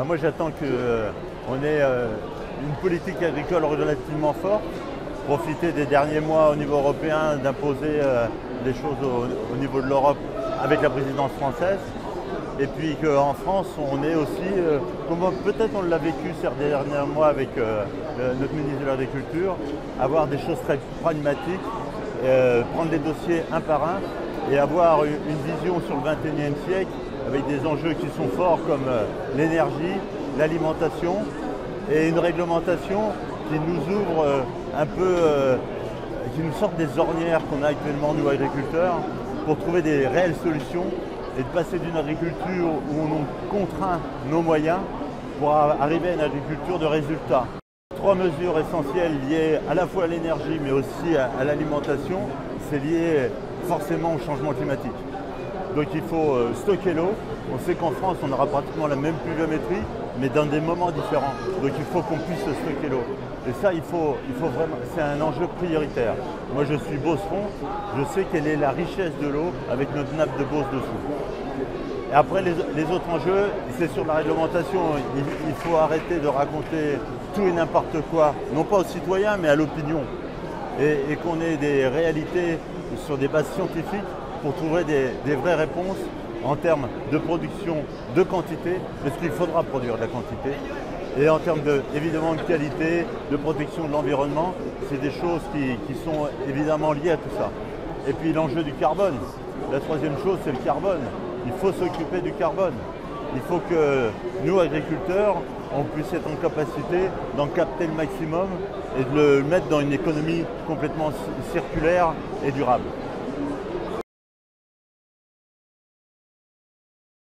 Moi j'attends qu'on ait une politique agricole relativement forte, profiter des derniers mois au niveau européen d'imposer des choses au niveau de l'Europe avec la présidence française. Et puis qu'en France, on est aussi, comme peut-être on l'a vécu ces derniers mois avec notre ministre de l'Agriculture, avoir des choses très pragmatiques, prendre les dossiers un par un et avoir une vision sur le XXIe siècle avec des enjeux qui sont forts comme l'énergie, l'alimentation et une réglementation qui nous ouvre un peu, qui nous sort des ornières qu'on a actuellement nous agriculteurs pour trouver des réelles solutions et de passer d'une agriculture où on contraint nos moyens pour arriver à une agriculture de résultats. Trois mesures essentielles liées à la fois à l'énergie mais aussi à l'alimentation, c'est lié forcément au changement climatique. Donc il faut stocker l'eau. On sait qu'en France on aura pratiquement la même pluviométrie mais dans des moments différents. Donc il faut qu'on puisse stocker l'eau. Et ça il faut vraiment, c'est un enjeu prioritaire. Moi je suis beauceron, je sais quelle est la richesse de l'eau avec notre nappe de Beauce dessous. Et après les autres enjeux, c'est sur la réglementation. Il faut arrêter de raconter tout et n'importe quoi, non pas aux citoyens mais à l'opinion. Et qu'on ait des réalités sur des bases scientifiques pour trouver des vraies réponses en termes de production, de quantité, parce qu'il faudra produire de la quantité, et en termes évidemment de qualité, de protection de l'environnement, c'est des choses qui sont évidemment liées à tout ça. Et puis l'enjeu du carbone. La troisième chose, c'est le carbone. Il faut s'occuper du carbone. Il faut que nous, agriculteurs, on puisse être en capacité d'en capter le maximum et de le mettre dans une économie complètement circulaire et durable.